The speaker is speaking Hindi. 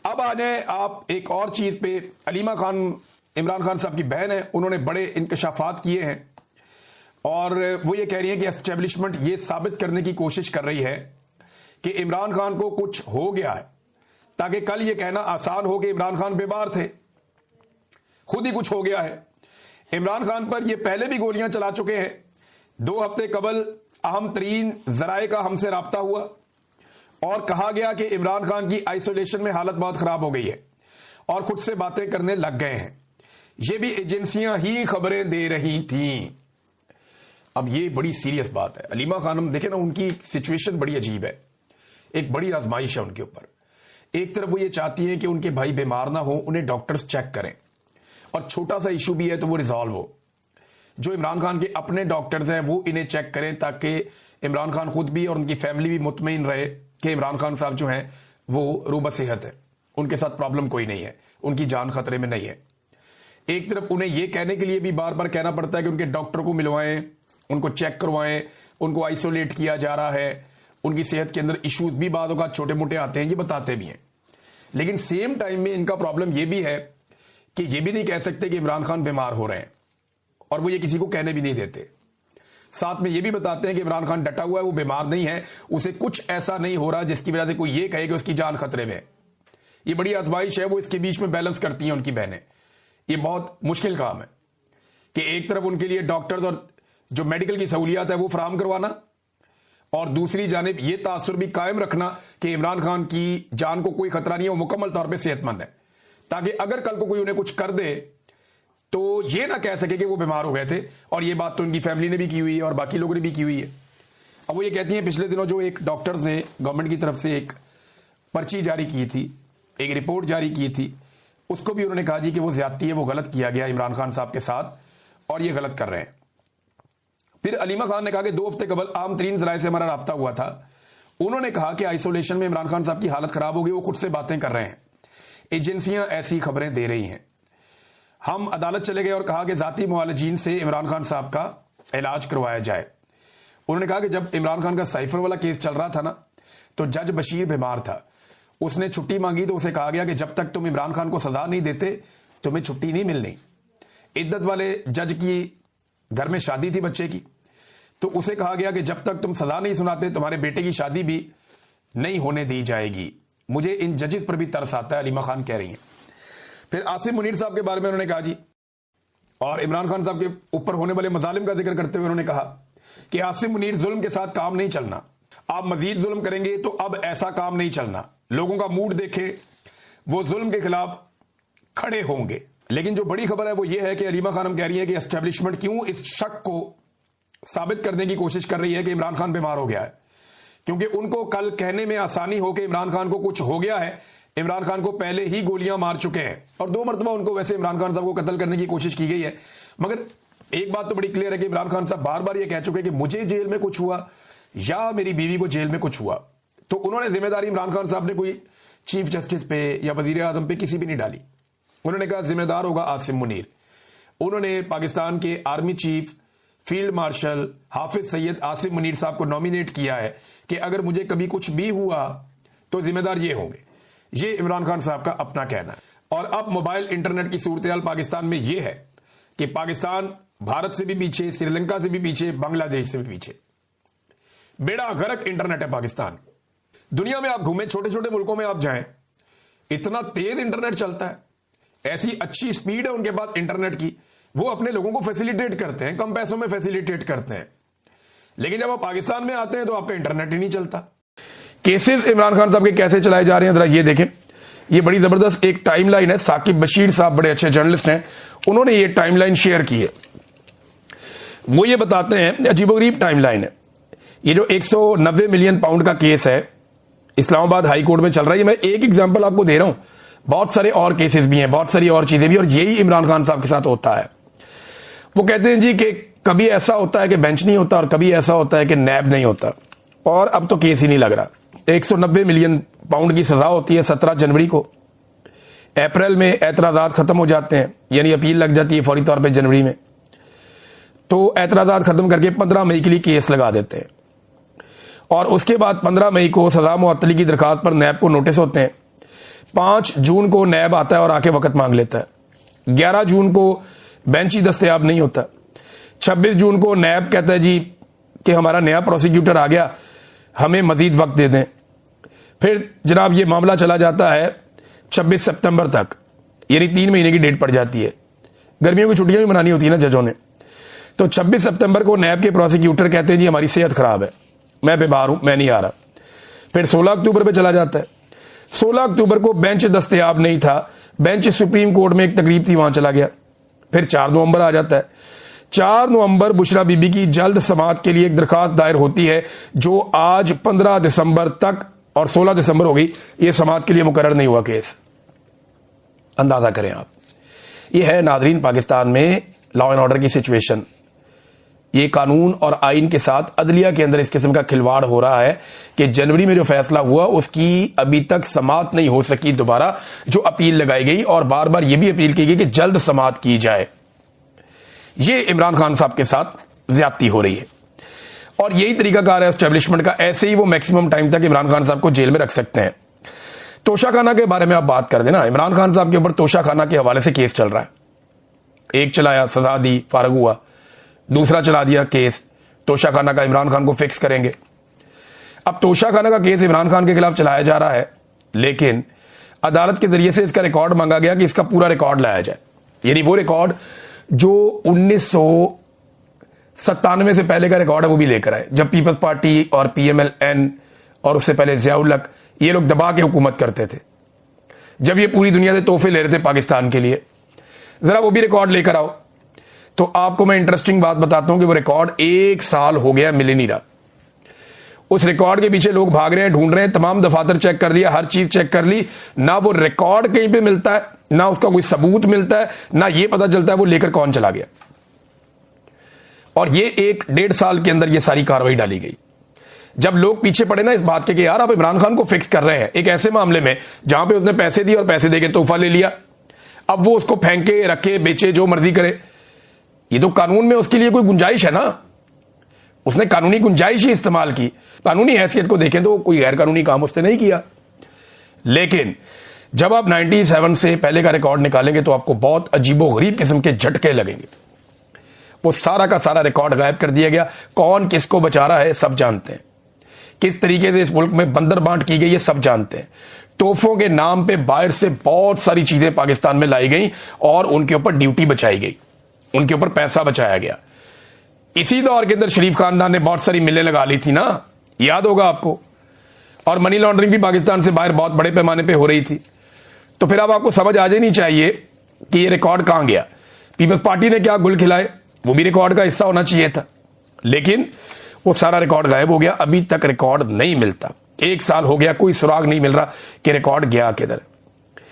अब आ जाए आप एक और चीज पे। अलीमा खान इमरान खान साहब की बहन है, उन्होंने बड़े इंकशाफात किए हैं और वो ये कह रही है कि एस्टेब्लिशमेंट ये साबित करने की कोशिश कर रही है कि इमरान खान को कुछ हो गया है, ताकि कल ये कहना आसान हो कि इमरान खान बीमार थे, खुद ही कुछ हो गया है। इमरान खान पर ये पहले भी गोलियां चला चुके हैं। 2 हफ्ते कबल अहम तरीन जराए का हमसे राब्ता हुआ और कहा गया कि इमरान खान की आइसोलेशन में हालत बहुत खराब हो गई है और खुद से बातें करने लग गए हैं। ये भी एजेंसियां ही खबरें दे रही थीं। अब ये बड़ी सीरियस बात है। अलीमा खानम देखे ना, उनकी सिचुएशन बड़ी अजीब है, एक बड़ी आजमाइश है उनके ऊपर। एक तरफ वो ये चाहती है कि उनके भाई बीमार ना हो, उन्हें डॉक्टर्स चेक करें और छोटा सा इशू भी है तो वो रिजॉल्व हो। जो इमरान खान के अपने डॉक्टर्स हैं वो इन्हें चेक करें ताकि इमरान खान खुद भी और उनकी फैमिली भी मुतमईन रहे कि इमरान खान साहब जो हैं वो रूबा सेहत है, उनके साथ प्रॉब्लम कोई नहीं है, उनकी जान खतरे में नहीं है। एक तरफ उन्हें यह कहने के लिए भी बार बार कहना पड़ता है कि उनके डॉक्टर को मिलवाएं, उनको चेक करवाएं, उनको आइसोलेट किया जा रहा है, उनकी सेहत के अंदर इश्यूज भी बाद का छोटे मोटे आते हैं, ये बताते भी हैं। लेकिन सेम टाइम में इनका प्रॉब्लम यह भी है कि ये भी नहीं कह सकते कि इमरान खान बीमार हो रहे हैं और वो ये किसी को कहने भी नहीं देते। साथ में ये भी बताते हैं कि इमरान खान डटा हुआ है, वो बीमार नहीं है, उसे कुछ ऐसा नहीं हो रहा जिसकी वजह से कोई ये कहे कि उसकी जान खतरे में है। ये बड़ी आजमाइश है, वो इसके बीच में बैलेंस करती हैं उनकी बहनें। ये बहुत मुश्किल काम है कि एक तरफ उनके लिए डॉक्टर्स और जो मेडिकल की सहूलियात है वो फराहम करवाना और दूसरी जानिब ये तासुर भी कायम रखना कि इमरान खान की जान को कोई खतरा नहीं है, वो मुकम्मल तौर पर सेहतमंद है, ताकि अगर कल को कोई उन्हें कुछ कर दे तो ये ना कह सके कि वो बीमार हो गए थे। और ये बात तो उनकी फैमिली ने भी की हुई है और बाकी लोगों ने भी की हुई है। अब वो ये कहती हैं पिछले दिनों जो एक डॉक्टर्स ने गवर्नमेंट की तरफ से एक पर्ची जारी की थी, एक रिपोर्ट जारी की थी, उसको भी उन्होंने कहा जी कि वो ज्यादती है, वो गलत किया गया इमरान खान साहब के साथ और ये गलत कर रहे हैं। फिर अलीमा खान ने कहा कि 2 हफ्ते कबल आम तरीन जराए से हमारा राब्ता हुआ था, उन्होंने कहा कि आइसोलेशन में इमरान खान साहब की हालत खराब हो गई, वो खुद से बातें कर रहे हैं, एजेंसियां ऐसी खबरें दे रही हैं। हम अदालत चले गए और कहा कि जाती मुआलजीन से इमरान खान साहब का इलाज करवाया जाए। उन्होंने कहा कि जब इमरान खान का साइफर वाला केस चल रहा था ना, तो जज बशीर बीमार था, उसने छुट्टी मांगी तो उसे कहा गया कि जब तक तुम इमरान खान को सजा नहीं देते तुम्हें छुट्टी नहीं मिलनी। इद्दत वाले जज की घर में शादी थी बच्चे की, तो उसे कहा गया कि जब तक तुम सजा नहीं सुनाते तुम्हारे बेटे की शादी भी नहीं होने दी जाएगी। मुझे इन जजेस पर भी तरस आता है, अलीमा खान कह रही हैं। फिर आसिम मुनीर साहब के बारे में उन्होंने कहा जी, और इमरान खान साहब के ऊपर होने वाले मजालिम का जिक्र करते हुए उन्होंने कहा कि आसिम मुनीर जुल्म के साथ काम नहीं चलना, आप मजीद जुल्म करेंगे तो अब ऐसा काम नहीं चलना, लोगों का मूड देखे, वो जुल्म के खिलाफ खड़े होंगे। लेकिन जो बड़ी खबर है वो ये है कि अलीमा खानम कह रही है कि एस्टेब्लिशमेंट क्यों इस शक को साबित करने की कोशिश कर रही है कि इमरान खान बीमार हो गया है, क्योंकि उनको कल कहने में आसानी हो कि इमरान खान को कुछ हो गया है। इमरान खान को पहले ही गोलियां मार चुके हैं और 2 मरतबा उनको वैसे इमरान खान साहब को कत्ल करने की कोशिश की गई है। मगर एक बात तो बड़ी क्लियर है कि इमरान खान साहब बार बार ये कह चुके हैं कि मुझे जेल में कुछ हुआ या मेरी बीवी को जेल में कुछ हुआ, तो उन्होंने जिम्मेदारी इमरान खान साहब ने कोई चीफ जस्टिस पे या वजीर आजम पे किसी भी नहीं डाली। उन्होंने कहा जिम्मेदार होगा आसिम मुनीर। उन्होंने पाकिस्तान के आर्मी चीफ फील्ड मार्शल हाफिज सैयद आसिम मुनीर साहब को नॉमिनेट किया है कि अगर मुझे कभी कुछ भी हुआ तो जिम्मेदार ये होंगे। ये इमरान खान साहब का अपना कहना है। और अब मोबाइल इंटरनेट की सूरत पाकिस्तान में यह है कि पाकिस्तान भारत से भी पीछे, श्रीलंका से भी पीछे, बांग्लादेश से भी पीछे, बेड़ा गर्क इंटरनेट है पाकिस्तान। दुनिया में आप घूमें, छोटे छोटे मुल्कों में आप जाएं, इतना तेज इंटरनेट चलता है, ऐसी अच्छी स्पीड है उनके पास इंटरनेट की, वो अपने लोगों को फैसिलिटेट करते हैं, कम पैसों में फैसिलिटेट करते हैं। लेकिन जब आप पाकिस्तान में आते हैं तो आपका इंटरनेट ही नहीं चलता। केसेस इमरान खान साहब के कैसे चलाए जा रहे हैं जरा ये देखें। ये बड़ी जबरदस्त एक टाइमलाइन है, साकिब बशीर साहब बड़े अच्छे जर्नलिस्ट हैं, उन्होंने ये टाइमलाइन शेयर की है। वो ये बताते हैं, अजीबोगरीब टाइमलाइन है। ये जो 190 मिलियन पाउंड का केस है इस्लामाबाद हाई कोर्ट में चल रहा है, मैं एक एग्जांपल आपको दे रहा हूं, बहुत सारे और केसेस भी हैं, बहुत सारी और चीजें भी, और यही इमरान खान साहब के साथ होता है। वो कहते हैं जी कि कभी ऐसा होता है कि बेंच नहीं होता और कभी ऐसा होता है कि नैब नहीं होता, और अब तो केस ही नहीं लग रहा। 190 मिलियन पाउंड की सजा होती है 17 जनवरी को, अप्रैल में एतराजात खत्म हो जाते हैं, यानी अपील लग जाती है फौरी तौर पे जनवरी में, तो एतराजात खत्म करके 15 मई के लिए केस लगा देते हैं, और उसके बाद 15 मई को सजा मुअत्तली की दरखास्त पर नैब को नोटिस होते हैं। 5 जून को नैब आता है और आके वक्त मांग लेता है। 11 जून को बेंच ही दस्तयाब नहीं होता। 26 जून को नैब कहता है जी कि हमारा नया प्रोसिक्यूटर आ गया, हमें मजीद वक्त दे दें। फिर जनाब ये मामला चला जाता है 26 सितंबर तक, यानी 3 महीने की डेट पड़ जाती है। गर्मियों की छुट्टियां भी मनानी होती है ना जजों ने। तो 26 सितंबर को नैब के प्रोसिक्यूटर कहते हैं जी हमारी सेहत खराब है, मैं बीमार हूं, मैं नहीं आ रहा। फिर 16 अक्टूबर पे चला जाता है। 16 अक्टूबर को बेंच दस्तयाब नहीं था, बेंच सुप्रीम कोर्ट में एक तकरीब थी, वहां चला गया। फिर 4 नवंबर आ जाता है। 4 नवंबर बुशरा बीबी की जल्द समाअत के लिए एक दरखास्त दायर होती है, जो आज 15 दिसंबर तक और 16 दिसंबर हो गई, यह समाअत के लिए मुकर्रर नहीं हुआ केस। अंदाजा करें आप, यह है नाजरीन पाकिस्तान में लॉ एंड ऑर्डर की सिचुएशन। ये कानून और आइन के साथ अदलिया के अंदर इस किस्म का खिलवाड़ हो रहा है कि जनवरी में जो फैसला हुआ उसकी अभी तक समाअत नहीं हो सकी दोबारा, जो अपील लगाई गई, और बार बार यह भी अपील की गई कि जल्द समाअत की जाए। ये इमरान खान साहब के साथ ज्यादती हो रही है और यही तरीकाकार है एस्टेब्लिशमेंट का। ऐसे ही वो मैक्सिमम टाइम तक इमरान खान साहब को जेल में रख सकते हैं। तोशाखाना के बारे में आप बात कर देना, इमरान खान साहब के ऊपर तोशाखाना के हवाले से केस चल रहा है। एक चलाया, सजा दी, फारग हुआ। दूसरा चला दिया केस तोशाखाना का, इमरान खान को फिक्स करेंगे। अब तोशाखाना का केस इमरान खान के खिलाफ चलाया जा रहा है, लेकिन अदालत के जरिए से इसका रिकॉर्ड मांगा गया कि इसका पूरा रिकॉर्ड लाया जाए, यानी वो रिकॉर्ड जो 1997 से पहले का रिकॉर्ड है वो भी लेकर आए, जब पीपल्स पार्टी और PMLN और उससे पहले ज़िया-उल-हक ये लोग दबा के हुकूमत करते थे, जब ये पूरी दुनिया से तोहफे ले रहे थे पाकिस्तान के लिए। जरा वो भी रिकॉर्ड लेकर आओ। तो आपको मैं इंटरेस्टिंग बात बताता हूं कि वो रिकॉर्ड 1 साल हो गया मिल नहीं रहा। उस रिकॉर्ड के पीछे लोग भाग रहे हैं, ढूंढ रहे हैं, तमाम दफातर चेक कर लिया, हर चीज चेक कर ली, ना वो रिकॉर्ड कहीं पे मिलता है, ना उसका कोई सबूत मिलता है, ना ये पता चलता है वो लेकर कौन चला गया। और ये 1-1.5 साल के अंदर ये सारी कार्रवाई डाली गई। जब लोग पीछे पड़े ना इस बात के कि यार आप इमरान खान को फिक्स कर रहे हैं एक ऐसे मामले में जहां पे उसने पैसे दिए और पैसे देके तोहफा ले लिया, अब वो उसको फेंके, रखे, बेचे, जो मर्जी करे, ये तो कानून में उसके लिए कोई गुंजाइश है ना, उसने कानूनी गुंजाइश ही इस्तेमाल की। कानूनी हैसियत को देखें तो कोई गैर कानूनी काम उसने नहीं किया। लेकिन जब आप 97 से पहले का रिकॉर्ड निकालेंगे तो आपको बहुत अजीबोगरीब किस्म के झटके लगेंगे। वो सारा का सारा रिकॉर्ड गायब कर दिया गया। कौन किसको बचा रहा है सब जानते हैं, किस तरीके से इस मुल्क में बंदर बांट की गई है सब जानते हैं। तोहफों के नाम पे बाहर से बहुत सारी चीजें पाकिस्तान में लाई गई और उनके ऊपर ड्यूटी बचाई गई, उनके ऊपर पैसा बचाया गया। इसी दौर के अंदर शरीफ खानदान ने बहुत सारी मिलें लगा ली थी ना, याद होगा आपको, और मनी लॉन्ड्रिंग भी पाकिस्तान से बाहर बहुत बड़े पैमाने पे हो रही थी। तो फिर अब आपको समझ आ जानी चाहिए कि ये रिकॉर्ड कहां गया। पीपल्स पार्टी ने क्या गुल खिलाए, वो भी रिकॉर्ड का हिस्सा होना चाहिए था, लेकिन वो सारा रिकॉर्ड गायब हो गया। अभी तक रिकॉर्ड नहीं मिलता, 1 साल हो गया, कोई सुराग नहीं मिल रहा कि रिकॉर्ड गया किधर।